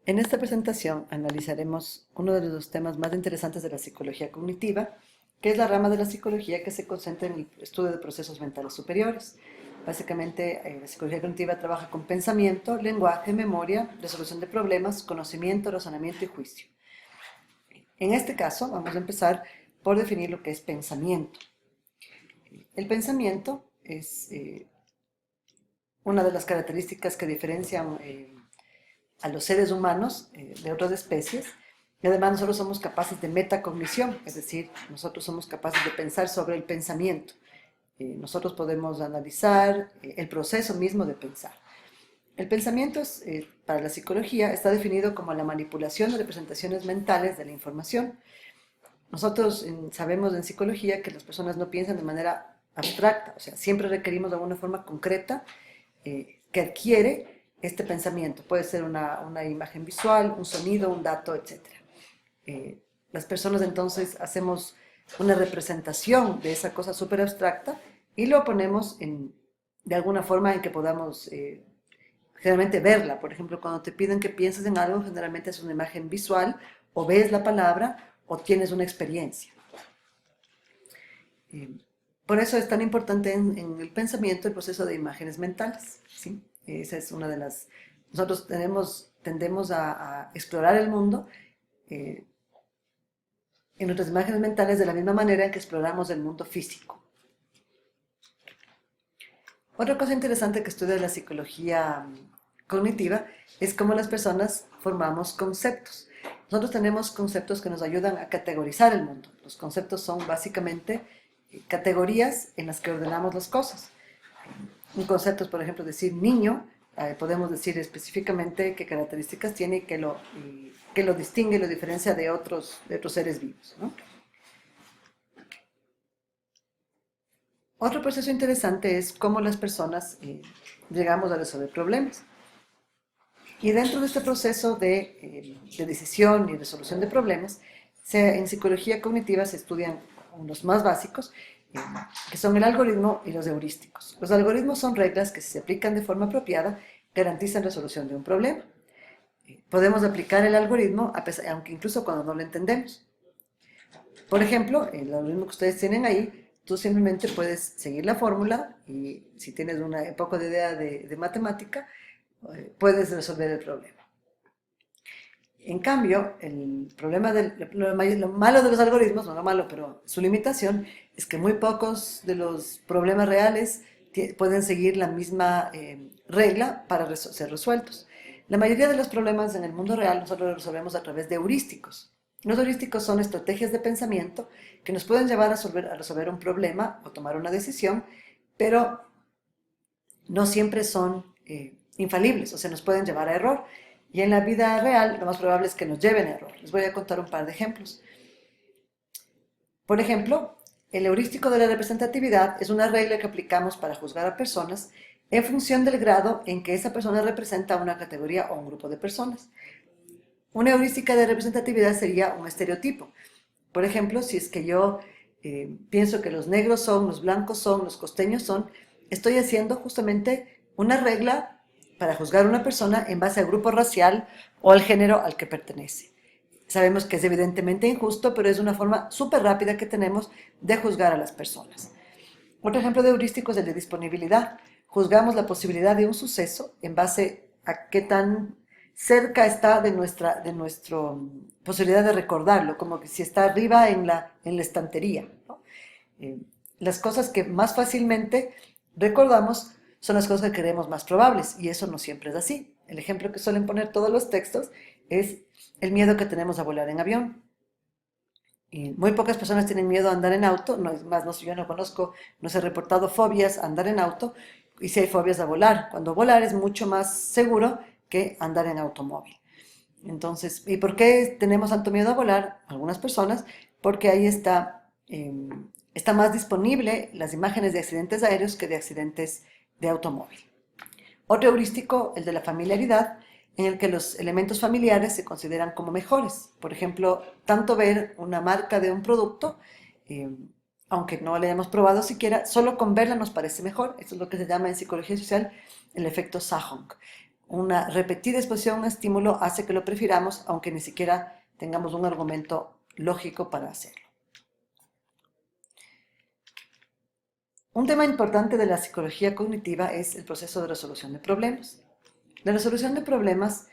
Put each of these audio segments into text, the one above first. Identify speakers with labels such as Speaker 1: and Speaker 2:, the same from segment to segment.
Speaker 1: En esta presentación analizaremos uno de los temas más interesantes de la psicología cognitiva, que es la rama de la psicología que se concentra en el estudio de procesos mentales superiores. Básicamente, la psicología cognitiva trabaja con pensamiento, lenguaje, memoria, resolución de problemas, conocimiento, razonamiento y juicio. En este caso, vamos a empezar por definir lo que es pensamiento. El pensamiento es una de las características que diferencian a los seres humanos de otras especies, y además nosotros somos capaces de metacognición, es decir, nosotros somos capaces de pensar sobre el pensamiento. Nosotros podemos analizar el proceso mismo de pensar. El pensamiento para la psicología está definido como la manipulación de representaciones mentales de la información. Nosotros sabemos en psicología que las personas no piensan de manera abstracta, o sea, siempre requerimos de alguna forma concreta que adquiere este pensamiento. Puede ser una imagen visual, un sonido, un dato, etc. Las personas entonces hacemos una representación de esa cosa súper abstracta y lo ponemos de alguna forma en que podamos generalmente verla. Por ejemplo, cuando te piden que pienses en algo, generalmente es una imagen visual, o ves la palabra, o tienes una experiencia. Por eso es tan importante en el pensamiento el proceso de imágenes mentales, ¿sí? Esa es una de las... Nosotros tendemos a explorar el mundo en nuestras imágenes mentales de la misma manera en que exploramos el mundo físico. Otra cosa interesante que estudia la psicología cognitiva es cómo las personas formamos conceptos. Nosotros tenemos conceptos que nos ayudan a categorizar el mundo. Los conceptos son básicamente categorías en las que ordenamos las cosas. Un concepto es, por ejemplo, decir niño, podemos decir específicamente qué características tiene y qué lo distingue y lo diferencia de otros seres vivos, ¿no? Otro proceso interesante es cómo las personas llegamos a resolver problemas. Y dentro de este proceso de decisión y resolución de problemas, en psicología cognitiva se estudian los más básicos, que son el algoritmo y los heurísticos. Los algoritmos son reglas que, si se aplican de forma apropiada, garantizan resolución de un problema. Podemos aplicar el algoritmo, aunque incluso cuando no lo entendemos. Por ejemplo, el algoritmo que ustedes tienen ahí, tú simplemente puedes seguir la fórmula y si tienes un poco de idea de matemática, puedes resolver el problema. En cambio, lo malo de los algoritmos, no lo malo, pero su limitación es que muy pocos de los problemas reales pueden seguir la misma regla para ser resueltos. La mayoría de los problemas en el mundo real nosotros los resolvemos a través de heurísticos. Los heurísticos son estrategias de pensamiento que nos pueden llevar a resolver un problema o tomar una decisión, pero no siempre son infalibles, o sea, nos pueden llevar a error. Y en la vida real lo más probable es que nos lleven a error. Les voy a contar un par de ejemplos. Por ejemplo, el heurístico de la representatividad es una regla que aplicamos para juzgar a personas en función del grado en que esa persona representa una categoría o un grupo de personas. Una heurística de representatividad sería un estereotipo. Por ejemplo, si es que yo pienso que los negros son, los blancos son, los costeños son, estoy haciendo justamente una regla para juzgar a una persona en base al grupo racial o al género al que pertenece. Sabemos que es evidentemente injusto, pero es una forma súper rápida que tenemos de juzgar a las personas. Otro ejemplo de heurístico es el de disponibilidad. Juzgamos la posibilidad de un suceso en base a qué tan cerca está de nuestra posibilidad de recordarlo, como que si está arriba en la estantería, ¿no? Las cosas que más fácilmente recordamos son las cosas que creemos más probables, y eso no siempre es así. El ejemplo que suelen poner todos los textos es el miedo que tenemos a volar en avión. Y muy pocas personas tienen miedo a andar en auto, no es más, no, yo no conozco, no se he reportado fobias a andar en auto, y si hay fobias a volar, cuando volar es mucho más seguro que andar en automóvil. Entonces, ¿y por qué tenemos tanto miedo a volar? Algunas personas, porque ahí está más disponible las imágenes de accidentes aéreos que de accidentes de automóvil. Otro heurístico, el de la familiaridad, en el que los elementos familiares se consideran como mejores. Por ejemplo, tanto ver una marca de un producto, eh, aunque no la hayamos probado siquiera, solo con verla nos parece mejor. Esto es lo que se llama en psicología social el efecto Sahong. una repetida exposición a un estímulo hace que lo prefiramos, aunque ni siquiera tengamos un argumento lógico para hacerlo. Un tema importante de la psicología cognitiva es el proceso de resolución de problemas. La resolución de problemas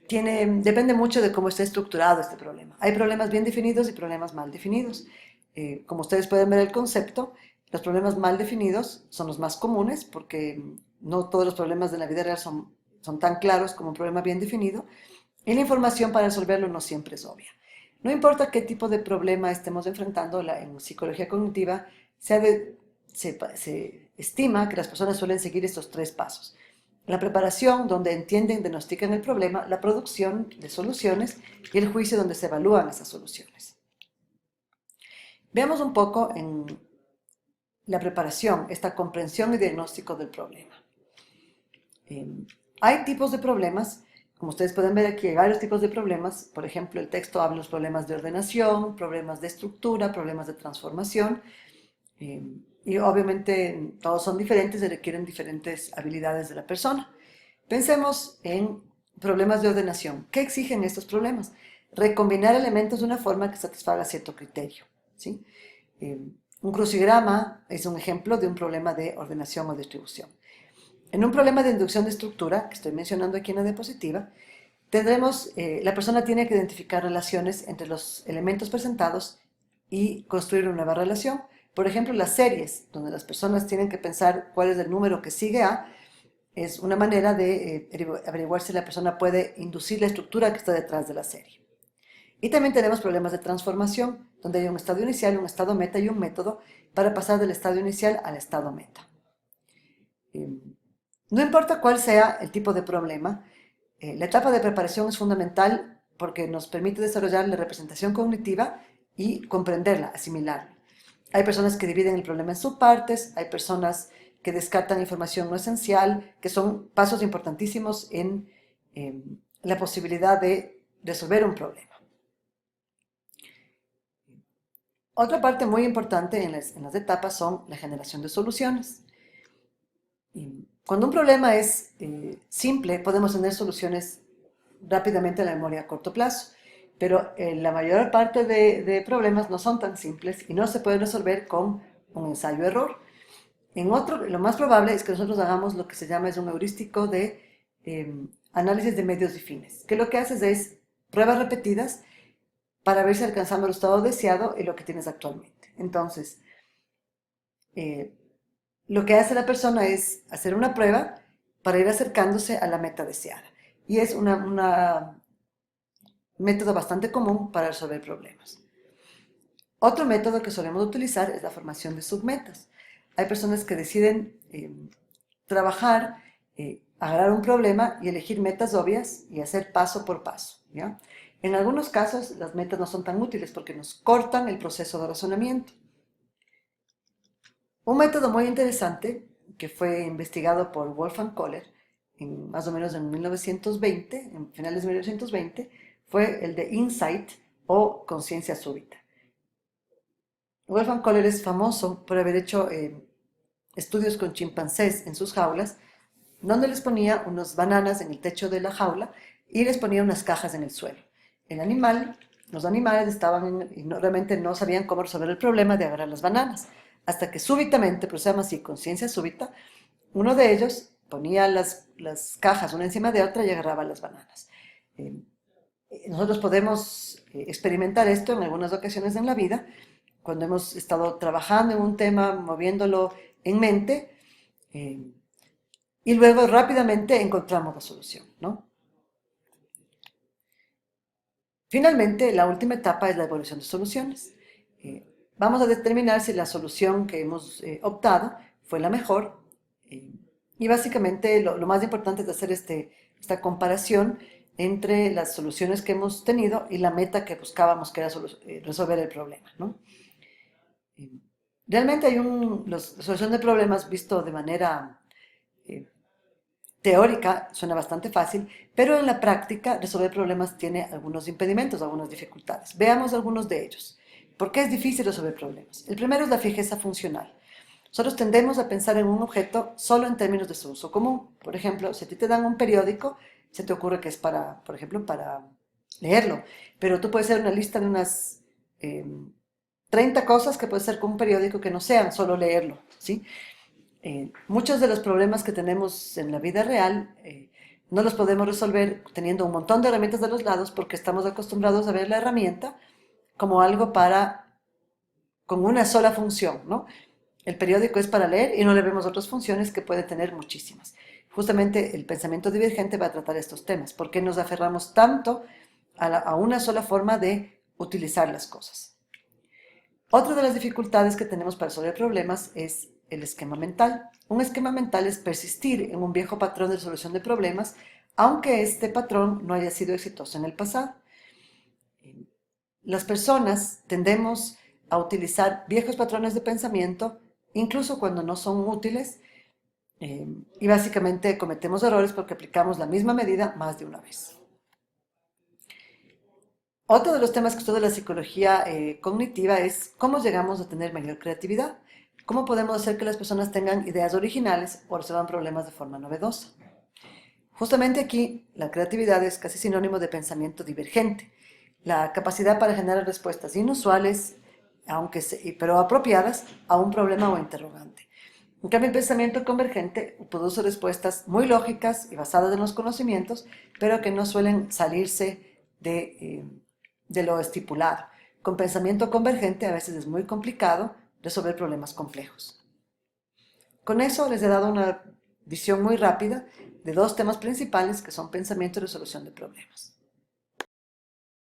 Speaker 1: depende mucho de cómo esté estructurado este problema. Hay problemas bien definidos y problemas mal definidos. Como ustedes pueden ver el concepto, los problemas mal definidos son los más comunes porque no todos los problemas de la vida real son tan claros como un problema bien definido, y la información para resolverlo no siempre es obvia. No importa qué tipo de problema estemos enfrentando, en psicología cognitiva se estima que las personas suelen seguir estos 3 pasos. La preparación, donde entienden y diagnostican el problema, la producción de soluciones y el juicio, donde se evalúan esas soluciones. Veamos un poco en la preparación, esta comprensión y diagnóstico del problema. Hay tipos de problemas. Como ustedes pueden ver aquí, hay varios tipos de problemas. Por ejemplo, el texto habla de los problemas de ordenación, problemas de estructura, problemas de transformación. Y obviamente todos son diferentes y requieren diferentes habilidades de la persona. Pensemos en problemas de ordenación. ¿Qué exigen estos problemas? Recombinar elementos de una forma que satisfaga cierto criterio, ¿sí? Un crucigrama es un ejemplo de un problema de ordenación o distribución. En un problema de inducción de estructura, que estoy mencionando aquí en la diapositiva, la persona tiene que identificar relaciones entre los elementos presentados y construir una nueva relación. Por ejemplo, las series, donde las personas tienen que pensar cuál es el número que sigue a, es una manera de averiguar si la persona puede inducir la estructura que está detrás de la serie. Y también tenemos problemas de transformación, donde hay un estado inicial, un estado meta y un método para pasar del estado inicial al estado meta. No importa cuál sea el tipo de problema, la etapa de preparación es fundamental porque nos permite desarrollar la representación cognitiva y comprenderla, asimilarla. Hay personas que dividen el problema en subpartes, hay personas que descartan información no esencial, que son pasos importantísimos en la posibilidad de resolver un problema. Otra parte muy importante en las etapas son la generación de soluciones. Cuando un problema es simple, podemos tener soluciones rápidamente en la memoria a corto plazo, pero la mayor parte de problemas no son tan simples y no se pueden resolver con un ensayo-error. Lo más probable es que nosotros hagamos lo que se llama un heurístico de análisis de medios y fines, que lo que haces es pruebas repetidas para ver si alcanzamos el estado deseado y lo que tienes actualmente. Entonces, lo que hace la persona es hacer una prueba para ir acercándose a la meta deseada. Y es un método bastante común para resolver problemas. Otro método que solemos utilizar es la formación de submetas. Hay personas que deciden trabajar, agarrar un problema y elegir metas obvias y hacer paso por paso, ¿ya? En algunos casos las metas no son tan útiles porque nos cortan el proceso de razonamiento. Un método muy interesante que fue investigado por Wolfgang Kohler más o menos en 1920, en finales de 1920, fue el de insight o conciencia súbita. Wolfgang Kohler es famoso por haber hecho estudios con chimpancés en sus jaulas, donde les ponía unas bananas en el techo de la jaula y les ponía unas cajas en el suelo. Los animales realmente no sabían cómo resolver el problema de agarrar las bananas, hasta que súbitamente, pero se llama así, conciencia súbita, uno de ellos ponía las cajas una encima de otra y agarraba las bananas. Nosotros podemos experimentar esto en algunas ocasiones en la vida, cuando hemos estado trabajando en un tema, moviéndolo en mente, y luego rápidamente encontramos la solución, ¿no? Finalmente, la última etapa es la evaluación de soluciones. Vamos a determinar si la solución que hemos optado fue la mejor. Y básicamente lo más importante es hacer esta comparación entre las soluciones que hemos tenido y la meta que buscábamos, que era resolver el problema, ¿no? Realmente la solución de problemas visto de manera teórica suena bastante fácil, pero en la práctica resolver problemas tiene algunos impedimentos, algunas dificultades. Veamos algunos de ellos. ¿Por qué es difícil resolver problemas? El primero es la fijeza funcional. Nosotros tendemos a pensar en un objeto solo en términos de su uso común. Por ejemplo, si a ti te dan un periódico, se te ocurre que es para, por ejemplo, para leerlo, pero tú puedes hacer una lista de unas 30 cosas que puede ser con un periódico que no sean solo leerlo, ¿sí? Muchos de los problemas que tenemos en la vida real no los podemos resolver teniendo un montón de herramientas de los lados porque estamos acostumbrados a ver la herramienta como algo para, con una sola función, ¿no? El periódico es para leer y no le vemos otras funciones que puede tener muchísimas. Justamente el pensamiento divergente va a tratar estos temas. ¿Por qué nos aferramos tanto a una sola forma de utilizar las cosas? Otra de las dificultades que tenemos para resolver problemas es el esquema mental. Un esquema mental es persistir en un viejo patrón de resolución de problemas, aunque este patrón no haya sido exitoso en el pasado. Las personas tendemos a utilizar viejos patrones de pensamiento, incluso cuando no son útiles, y básicamente cometemos errores porque aplicamos la misma medida más de una vez. Otro de los temas que estudia la psicología cognitiva es cómo llegamos a tener mayor creatividad. ¿Cómo podemos hacer que las personas tengan ideas originales o resuelvan problemas de forma novedosa? Justamente aquí, la creatividad es casi sinónimo de pensamiento divergente. La capacidad para generar respuestas inusuales, pero apropiadas a un problema o interrogante. En cambio, el pensamiento convergente produce respuestas muy lógicas y basadas en los conocimientos, pero que no suelen salirse de lo estipulado. Con pensamiento convergente a veces es muy complicado resolver problemas complejos. Con eso les he dado una visión muy rápida de dos temas principales que son pensamiento y resolución de problemas.